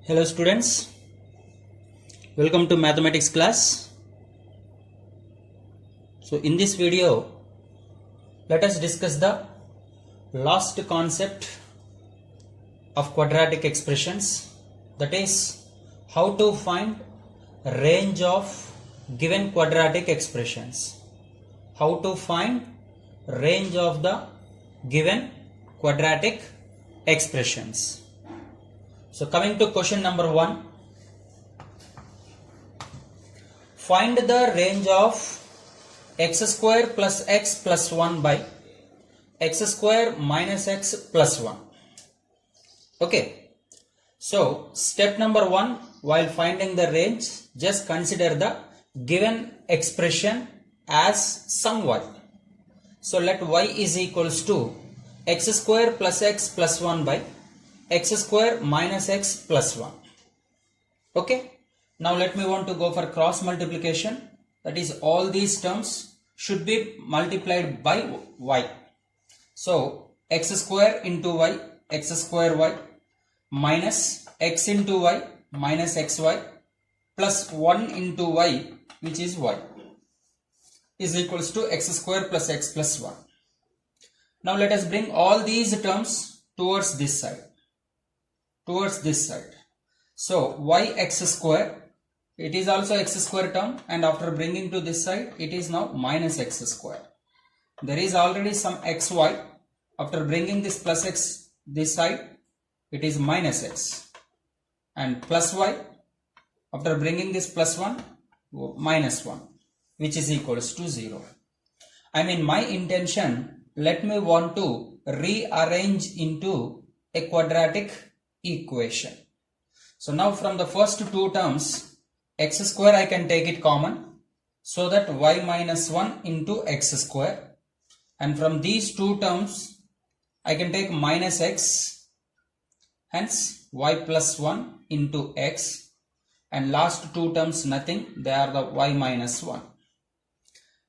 Hello students, welcome to mathematics class. So in this video, let us discuss the last concept of quadratic expressions, that is how to find range of given quadratic expressions. How to find range of the given quadratic expressions. So coming to question number 1, find the range of x square plus x plus 1 by x square minus x plus 1. Okay, so step number 1, while finding the range, just consider the given expression as some y. So let y is equals to x square plus x plus 1 by x square minus x plus 1. Okay, now let me want to go for cross multiplication, that is all these terms should be multiplied by y. So x square into y, x square y, minus x into y minus xy plus 1 into y, which is y, is equals to x square plus x plus 1. Now let us bring all these terms towards this side. So yx square, it is also x square term, and after bringing to this side, it is now minus x square. There is already some xy. After bringing this plus x this side, it is minus x, and plus y. After bringing this plus 1, minus 1, which is equals to 0. I mean, my intention, let me want to rearrange into a quadratic equation. So now from the first two terms, x square I can take it common, so that y minus 1 into x square, and from these two terms I can take minus x, hence y plus 1 into x, and last two terms nothing, they are the y minus 1.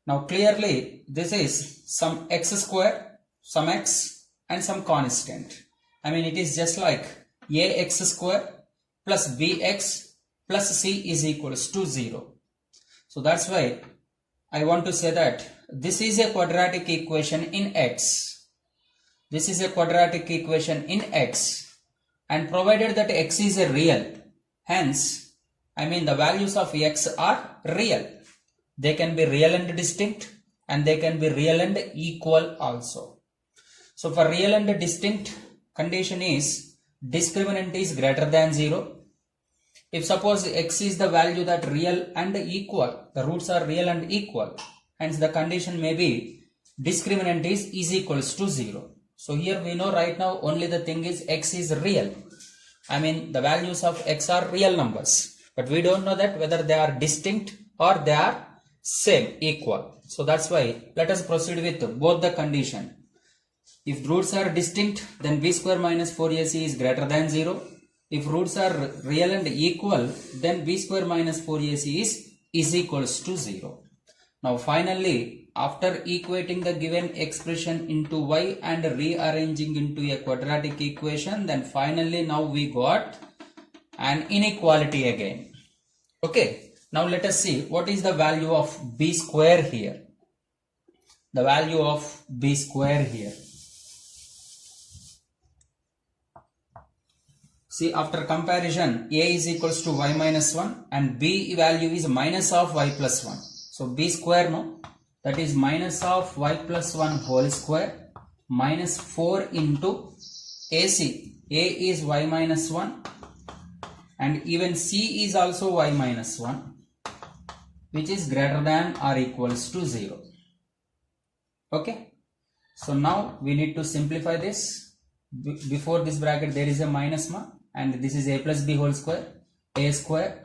Now clearly this is some x square, some x and some constant. I mean, it is just like ax square plus bx plus c is equals to 0. So that's why I want to say that this is a quadratic equation in x. This is a quadratic equation in x, and provided that x is a real, hence I mean the values of x are real. They can be real and distinct, and they can be real and equal also. So for real and distinct, condition is discriminant is greater than 0. If suppose x is the value that real and equal, the roots are real and equal, hence the condition may be discriminant is equals to 0. So here we know right now only the thing is x is real. I mean the values of x are real numbers, but we don't know that whether they are distinct or they are same, equal. So that's why let us proceed with both the condition. If roots are distinct, then b square minus 4ac is greater than 0. If roots are real and equal, then b square minus 4ac is equals to 0. Now finally, after equating the given expression into y and rearranging into a quadratic equation, then finally now we got an inequality again. Okay, now let us see what is the value of b square here. The value of b square here. See, after comparison, a is equals to y minus 1 and b value is minus of y plus 1. So b square, no, that is minus of y plus 1 whole square minus 4 into ac. A is y minus 1 and even c is also y minus 1, which is greater than or equals to 0. Okay, so now we need to simplify this. Before this bracket there is a minus mark, and this is a plus b whole square, a square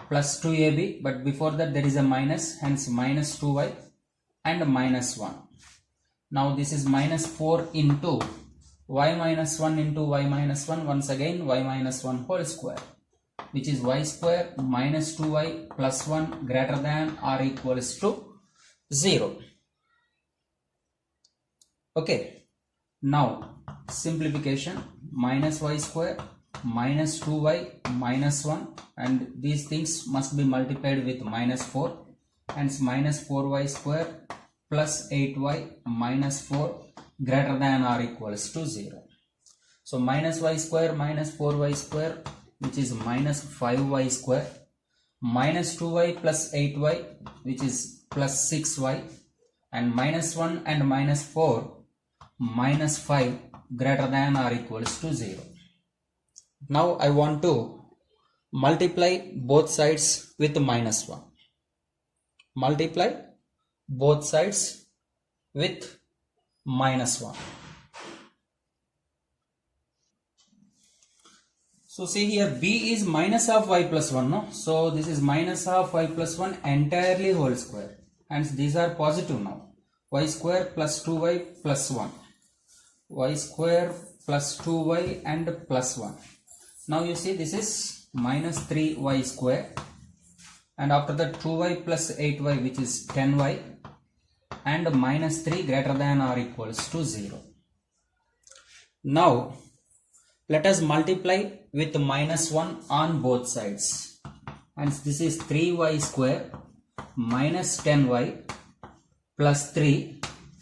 plus 2ab, but before that there is a minus, hence minus 2y and minus 1. Now this is minus 4 into y minus 1 into y minus 1, once again y minus 1 whole square, which is y square minus 2y plus 1 greater than or equals to 0. Okay, now simplification, minus y square minus 2y minus 1, and these things must be multiplied with minus 4, hence minus 4y square plus 8y minus 4 greater than or equals to 0. So minus y square minus 4y square, which is minus 5y square, minus 2y plus 8y, which is plus 6y, and minus 1 and minus 4 minus 5 greater than or equals to 0. Now I want to multiply both sides with minus 1. Multiply both sides with minus 1. So see here, b is minus of y plus 1, no? So this is minus of y plus 1 entirely whole square. Hence these are positive now. Y square plus 2y plus 1. Y square plus 2y and plus 1. Now you see this is minus 3y square, and after that 2y plus 8y, which is 10y, and minus 3 greater than or equals to 0. Now let us multiply with minus 1 on both sides. Hence this is 3y square minus 10y plus 3,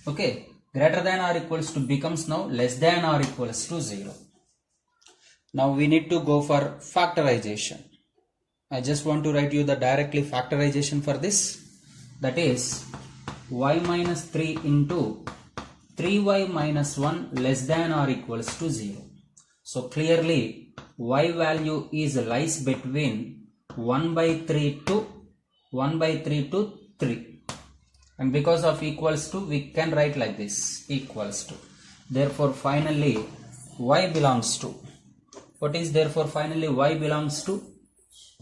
okay, greater than or equals to becomes now less than or equals to 0. Now we need to go for factorization. I just want to write you the directly factorization for this. That is y minus 3 into 3y minus 1 less than or equals to 0. So clearly y value is lies between 1 by 3 to 3. And because of equals to, we can write like this, equals to. Therefore finally y belongs to, what is therefore finally y belongs to?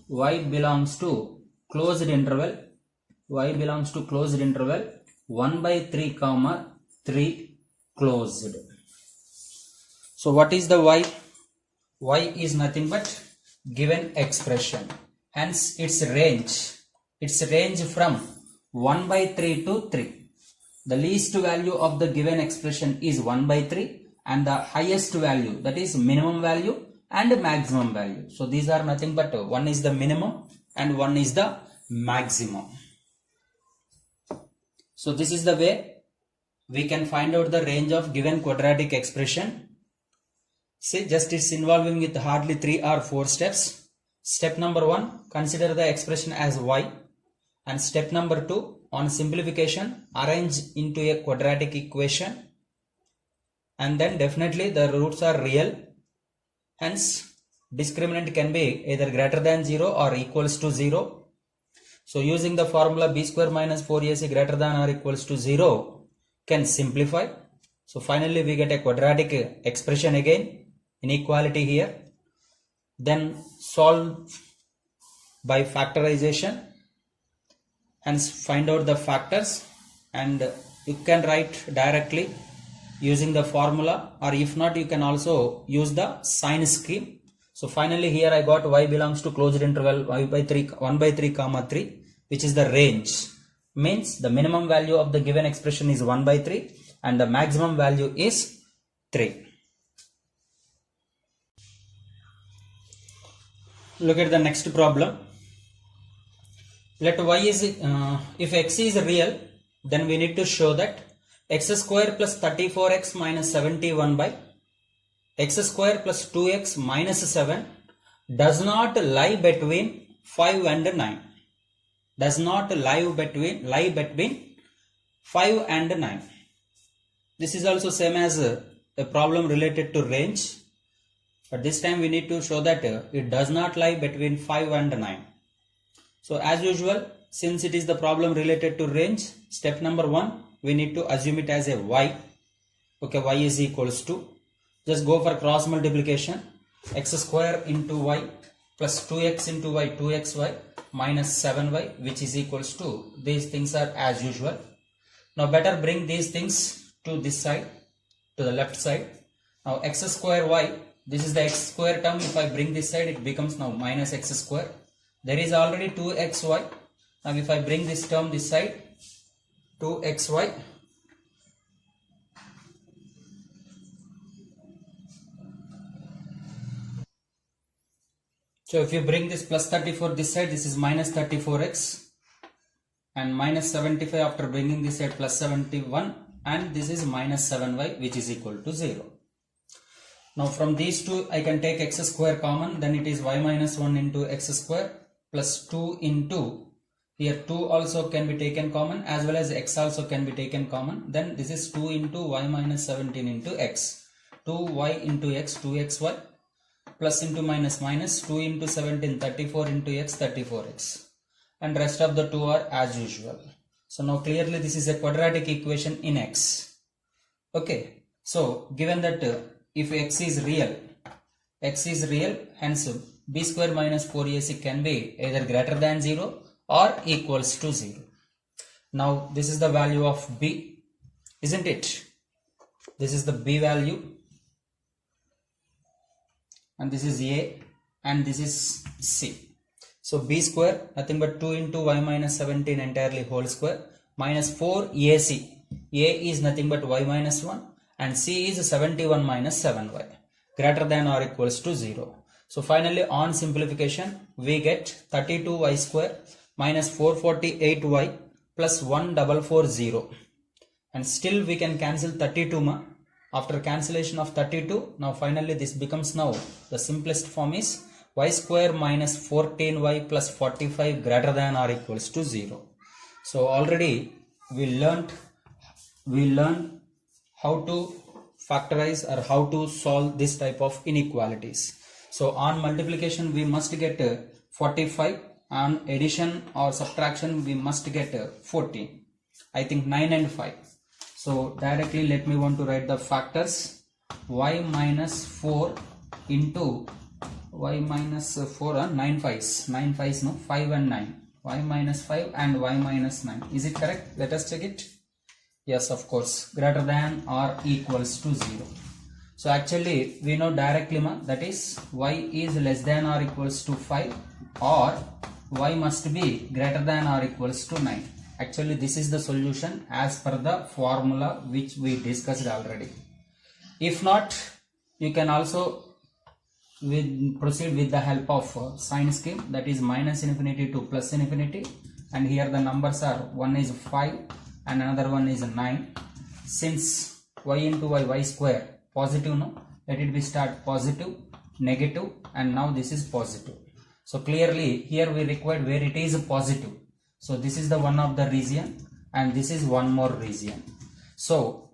Y belongs to closed interval, y belongs to closed interval 1 by 3 comma 3 closed. So what is the y? Y is nothing but given expression. Hence its range from 1 by 3 to 3. The least value of the given expression is 1 by 3, and the highest value, that is minimum value and maximum value. So these are nothing but one is the minimum and one is the maximum. So this is the way we can find out the range of given quadratic expression. See, just it's involving with hardly 3 or 4 steps. Step number 1, consider the expression as y, and step number 2, on simplification, arrange into a quadratic equation, and then definitely the roots are real. Hence discriminant can be either greater than 0 or equals to 0. So using the formula b square minus 4ac greater than or equals to 0 can simplify. So finally we get a quadratic expression again, inequality here. Then solve by factorization, hence find out the factors, and you can write directly using the formula, or if not you can also use the sign scheme. So finally here I got y belongs to closed interval 1 by 3 comma 3, which is the range, means the minimum value of the given expression is 1 by 3 and the maximum value is 3. Look at the next problem. Let y is, if x is real, then we need to show that x square plus 34x minus 71 by x square plus 2x minus 7 does not lie between 5 and 9. Does not lie between 5 and 9. This is also same as a problem related to range, but this time we need to show that it does not lie between 5 and 9. So as usual, since it is the problem related to range, step number 1, we need to assume it as a y. Okay, y is equals to, just go for cross multiplication, x square into y plus 2x into y, 2xy minus 7y, which is equals to, these things are as usual. Now better bring these things to this side, to the left side. Now x square y, this is the x square term. If I bring this side, it becomes now minus x square. There is already 2xy. Now if I bring this term this side, 2xy, So if you bring this plus 34 this side, this is minus 34x, and minus 75 after bringing this side plus 71, and this is minus 7y, which is equal to 0. Now from these two I can take x square common, then it is y minus 1 into x square plus 2 into, here 2 also can be taken common, as well as x also can be taken common. Then this is 2 into y minus 17 into x. 2y into x, 2xy, plus into minus minus, 2 into 17, 34 into x, 34x. And rest of the two are as usual. So now clearly this is a quadratic equation in x. Okay. So given that if x is real, hence b square minus 4ac can be either greater than 0 or equals to 0. Now this is the value of b, isn't it? This is the b value, and this is a, and this is c. So b square nothing but 2 into y minus 17 entirely whole square minus 4ac. A is nothing but y minus 1, and c is 71 minus 7y, greater than or equals to 0. So finally on simplification we get 32y square minus 448y plus 1440, and still we can cancel 32 after cancellation of 32. Now finally this becomes, now the simplest form is y square minus 14y plus 45 greater than or equals to 0. So already we learned how to factorize or how to solve this type of inequalities. So on multiplication we must get 45, on addition or subtraction we must get 14. I think 9 and 5. So directly let me want to write the factors. Y minus 4 into y minus 4, 9 5s, no, 5 and 9, y minus 5 and y minus 9. Is it correct? Let us check it. Yes, of course, greater than or equals to 0. So actually we know directly that is y is less than or equals to 5, or y must be greater than or equals to 9. Actually this is the solution as per the formula which we discussed already. If not, you can also proceed with the help of sign scheme, that is minus infinity to plus infinity, and here the numbers are, one is 5 and another one is 9. Since y into y square positive, no, let it be start positive, negative, and now this is positive. So clearly here we required where it is positive. So this is the one of the region, and this is one more region. So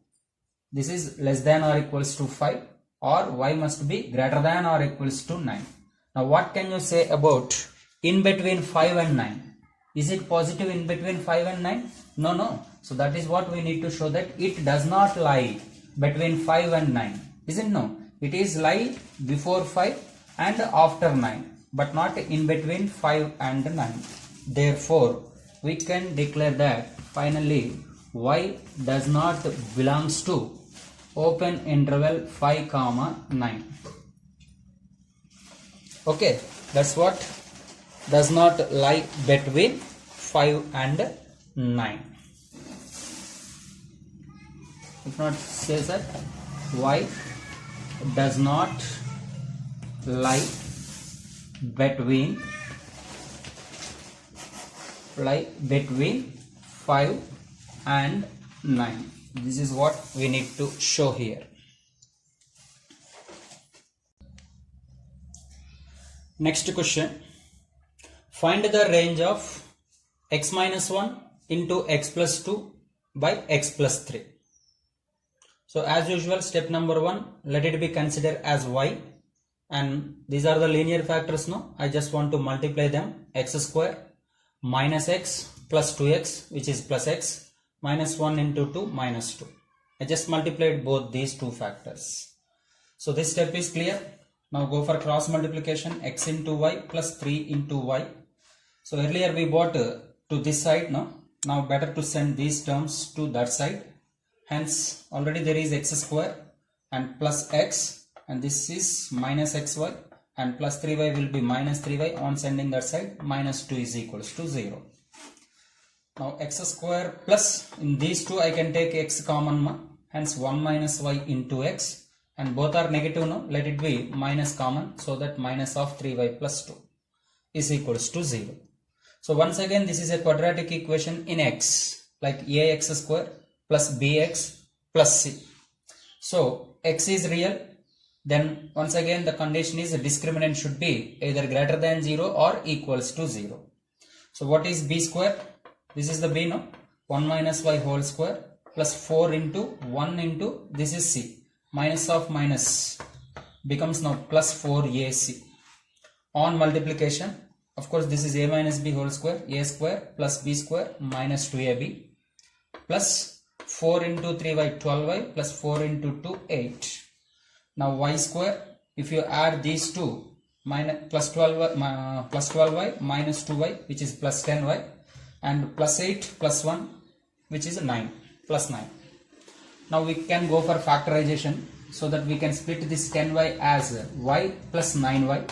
this is less than or equals to 5, or y must be greater than or equals to 9. Now what can you say about in between 5 and 9? Is it positive in between 5 and 9? No. So that is what we need to show, that it does not lie between 5 and 9. Isn't no? It is lie before 5 and after 9, but not in between 5 and 9. Therefore we can declare that finally y does not belongs to open interval 5, 9. Okay, that's what does not lie between 5 and 9. If not, say that y does not lie between 5 and 9. This is what we need to show here. Next question. Find the range of x minus 1 into x plus 2 by x plus 3. So as usual, step number 1, let it be considered as y, and these are the linear factors. No, I just want to multiply them. X square minus x plus 2x, which is plus x, minus 1 into 2 minus 2. I just multiplied both these two factors. So this step is clear. Now go for cross multiplication, x into y plus 3 into y. So earlier we brought to this side, no? Now better to send these terms to that side. Hence already there is x square and plus x, and this is minus xy, and plus 3y will be minus 3y. On sending that side, minus 2 is equals to 0. Now x square plus, in these two I can take x common, hence 1 minus y into x, and both are negative, no, let it be minus common, so that minus of 3y plus 2. is equals to 0. So once again, this is a quadratic equation in x, like ax square plus bx plus c. So x is real, then once again the condition is the discriminant should be either greater than 0 or equals to 0. So what is b square? This is the b, no? 1 minus y whole square plus 4 into 1 into this is c. Minus of minus becomes now plus 4ac. On multiplication, of course this is a minus b whole square, a square plus b square minus 2ab plus 4 into 3y 12y plus 4 into 2 8. Now y square, if you add these two, minus plus 12y minus 2y which is plus 10y, and plus 8 plus 1 which is 9, plus 9. Now we can go for factorization so that we can split this 10y as y plus 9y,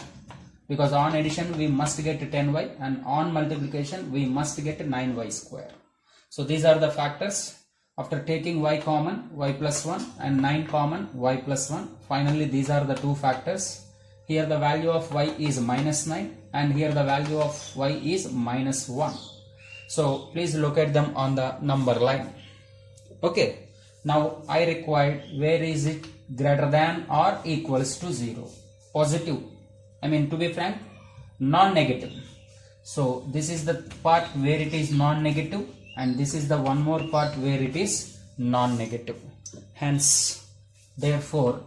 because on addition we must get 10y and on multiplication we must get 9y square. So these are the factors. After taking y common, y plus 1, and 9 common, y plus 1. Finally these are the two factors. Here the value of y is minus 9 and here the value of y is minus 1. So please locate them on the number line. Okay, now I required where is it greater than or equals to 0. Positive, I mean to be frank, non-negative. So this is the part where it is non-negative and this is the one more part where it is non-negative. Hence, therefore,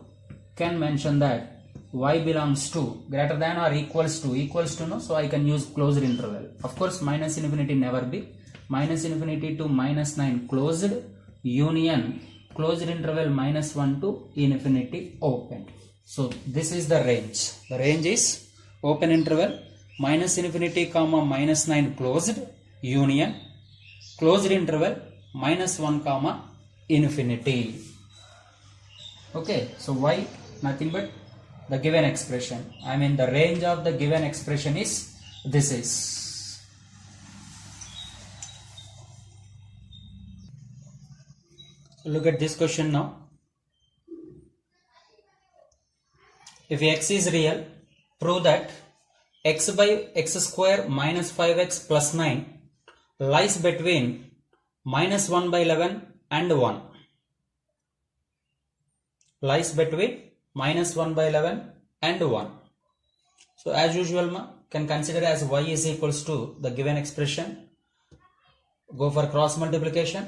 can mention that y belongs to greater than or equals to no, so I can use closed interval. Of course minus infinity never be, minus infinity to minus 9 closed, union closed interval minus 1 to infinity open. So this is the range. The range is open interval minus infinity comma minus 9 closed, union closed interval minus 1 comma infinity. Okay, so y nothing but the given expression. I mean the range of the given expression is this is. So look at this question now. If x is real, prove that x by x square minus 5x plus 9 lies between minus 1 by 11 and 1. Lies between minus 1 by 11 and 1. So as usual, can consider as y is equals to the given expression. Go for cross multiplication.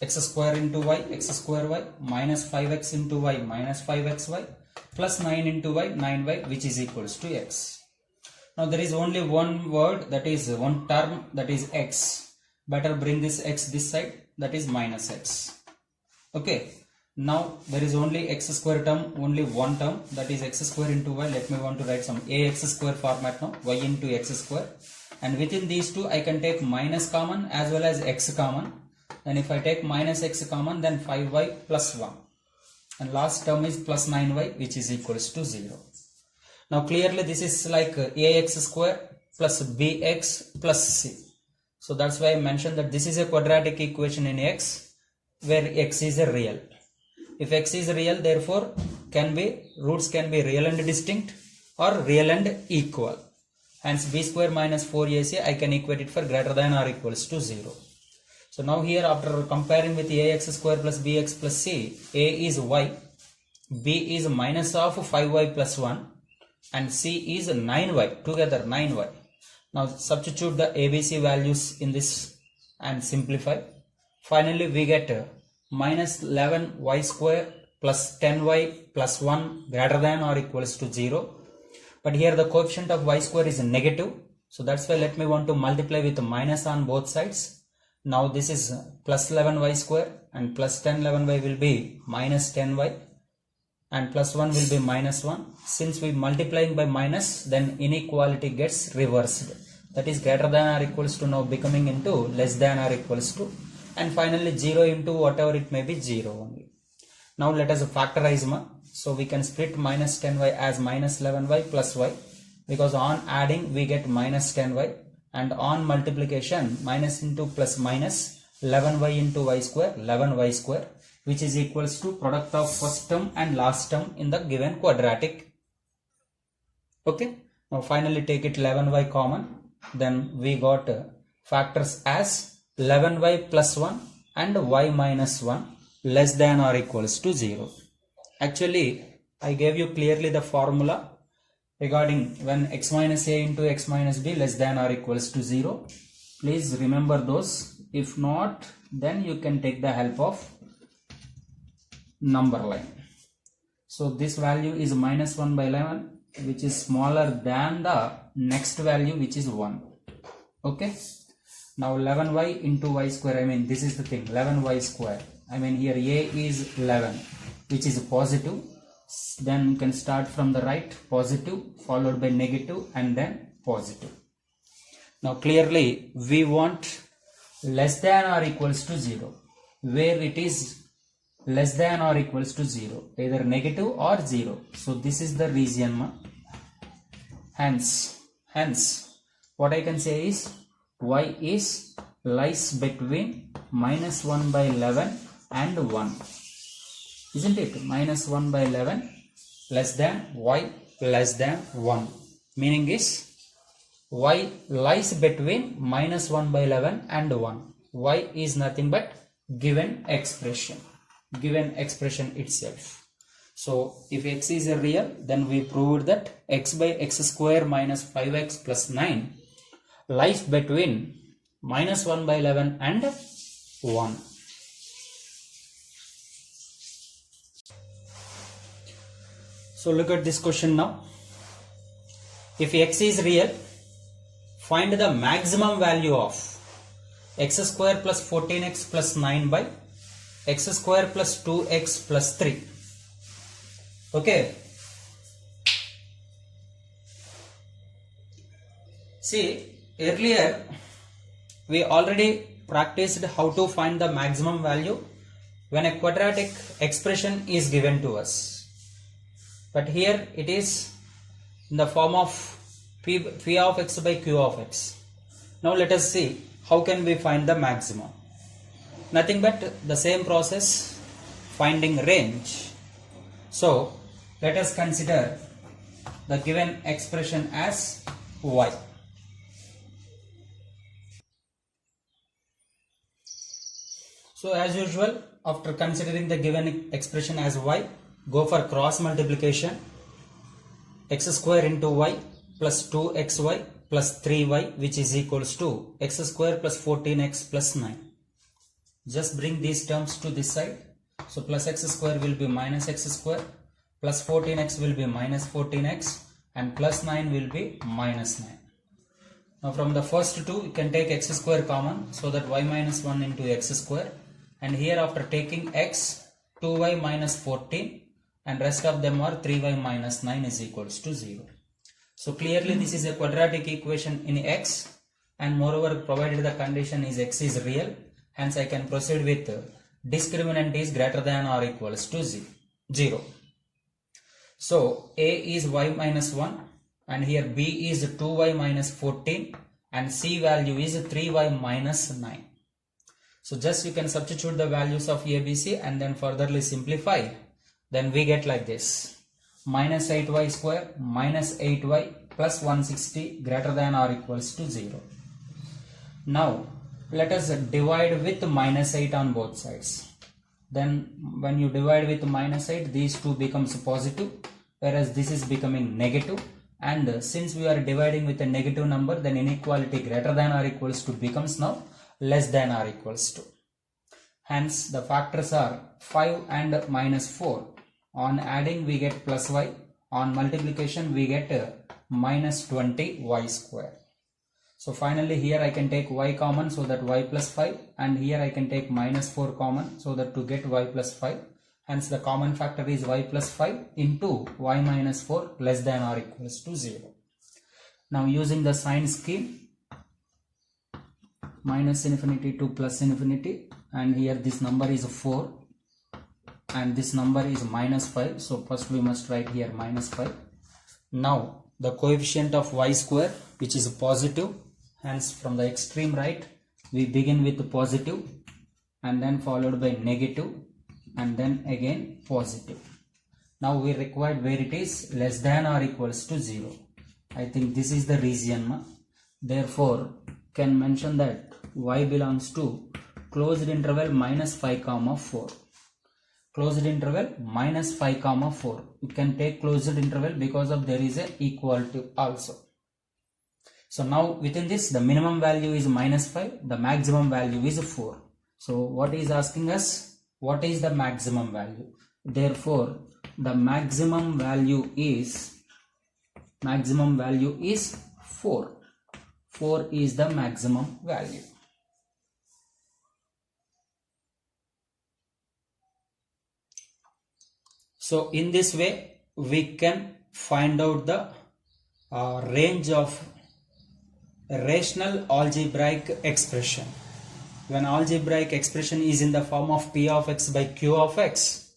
X square into y, x square y, minus 5x into y, minus 5xy, plus 9 into y, 9y, which is equals to x. Now there is only one word, that is one term, that is x. Better bring this x this side, that is minus x. Okay. Now there is only x square term, only one term, that is x square into y. Let me want to write some ax square format now, y into x square. And within these two I can take minus common as well as x common. Then if I take minus x common, then 5y plus 1. And last term is plus 9y, which is equals to 0. Now clearly this is like ax square plus bx plus c. So that's why I mentioned that this is a quadratic equation in x where x is a real. If x is real, therefore roots can be real and distinct or real and equal. Hence b square minus 4ac I can equate it for greater than or equals to 0. So now here after comparing with ax square plus bx plus c, a is y, b is minus of 5y plus 1 and c is 9y, together 9y. Now substitute the ABC values in this and simplify. Finally we get minus 11y square plus 10y plus 1 greater than or equals to 0. But here the coefficient of y square is negative. So that's why let me want to multiply with minus on both sides. Now this is plus 11y square and plus 10 11y will be minus 10y and plus 1 will be minus 1. Since we multiplying by minus, then inequality gets reversed. That is greater than or equals to now becoming into less than or equals to, and finally 0 into whatever it may be 0 only. Now let us factorize. So we can split minus 10y as minus 11y plus y, because on adding we get minus 10y, and on multiplication minus into plus minus 11y into y square, 11y square, which is equals to product of first term and last term in the given quadratic. Okay. Now finally take it 11y common. Then we got factors as 11y plus 1 and y minus 1 less than or equals to 0. Actually, I gave you clearly the formula regarding when x minus a into x minus b less than or equals to 0. Please remember those. If not, then you can take the help of number line. So this value is minus 1 by 11, which is smaller than the next value, which is 1. Okay. Now 11y into y square, I mean this is the thing, 11y square. I mean here a is 11, which is positive. Then you can start from the right, positive followed by negative and then positive. Now clearly we want less than or equals to 0, where it is less than or equals to 0, either negative or 0. So this is the region. Hence what I can say is y is lies between minus 1 by 11 and 1. Isn't it? Minus 1 by 11 less than y less than 1. Meaning is y lies between minus 1 by 11 and 1. Y is nothing but given expression itself. So if x is a real, then we proved that x by x square minus 5x plus 9 lies between minus 1 by 11 and 1. So look at this question now. If x is real, find the maximum value of x square plus 14x plus 9 by x square plus 2x plus 3. Okay. See, earlier we already practiced how to find the maximum value when a quadratic expression is given to us. But here it is in the form of p of x by q of x. Now let us see how can we find the maximum. Nothing but the same process, finding range. So let us consider the given expression as y. So as usual, after considering the given expression as y, go for cross multiplication. X square into y plus 2xy plus 3y, which is equals to x square plus 14x plus 9. Just bring these terms to this side. So plus x square will be minus x square, plus 14x will be minus 14x, and plus 9 will be minus 9. Now from the first two, you can take x square common, so that y minus 1 into x square, and here after taking x, 2y minus 14, and rest of them are 3y minus 9 is equals to 0. So clearly this is a quadratic equation in x, and moreover provided the condition is x is real, hence I can proceed with discriminant is greater than or equals to 0. So a is y minus 1, and here b is 2y minus 14, and c value is 3y minus 9. So just you can substitute the values of a, b, c and then furtherly simplify. Then we get like this: minus 8y square minus 8y plus 160 greater than or equals to 0. Now let us divide with minus 8 on both sides. Then when you divide with minus 8, these two becomes positive, whereas this is becoming negative. And since we are dividing with a negative number, then inequality greater than or equals to becomes now less than or equals to. Hence the factors are 5 and minus 4. On adding we get plus y, on multiplication we get minus 20y square. So finally here I can take y common, so that y plus 5, and here I can take minus 4 common, so that to get y plus 5. Hence the common factor is y plus 5 into y minus 4 less than or equals to 0. Now using the sign scheme, minus infinity to plus infinity, and here this number is 4 and this number is minus 5. So first we must write here minus 5. Now the coefficient of y square, which is positive, hence from the extreme right we begin with positive and then followed by negative and then again positive. Now we required where it is less than or equals to 0. I think this is the region, ma. Therefore can mention that y belongs to closed interval minus 5 comma 4. Closed interval minus 5 comma 4. You can take closed interval because of there is a equal to also. So now within this the minimum value is minus 5, the maximum value is 4. So what is asking us? What is the maximum value? Therefore the maximum value is 4. 4 is the maximum value. So in this way we can find out the range of rational algebraic expression. When algebraic expression is in the form of p of x by q of x,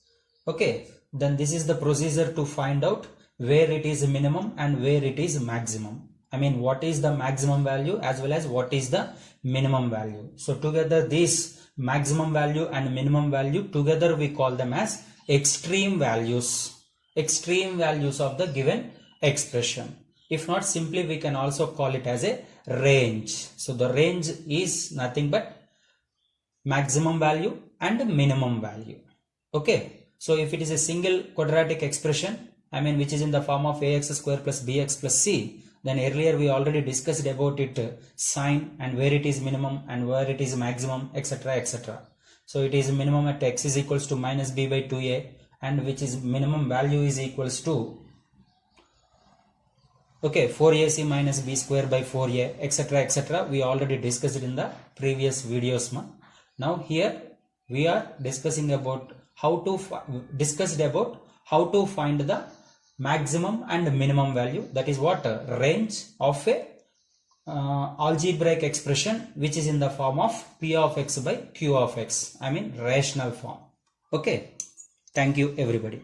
okay, then this is the procedure to find out where it is minimum and where it is maximum. I mean, what is the maximum value as well as what is the minimum value. So together these maximum value and minimum value together we call them as extreme values of the given expression. If not, simply we can also call it as a range. So the range is nothing but maximum value and minimum value. Okay, so if it is a single quadratic expression, I mean which is in the form of ax square plus bx plus c, then earlier we already discussed about it sign and where it is minimum and where it is maximum, etc, etc. So it is minimum at x is equals to minus b by 2a, and which is minimum value is equals to 4ac minus b square by 4a, etc, etc. We already discussed it in the previous videos. Now here we are discussing about how to find the maximum and minimum value. That is what range of a algebraic expression which is in the form of p of x by q of x, I mean rational form. Okay, thank you everybody.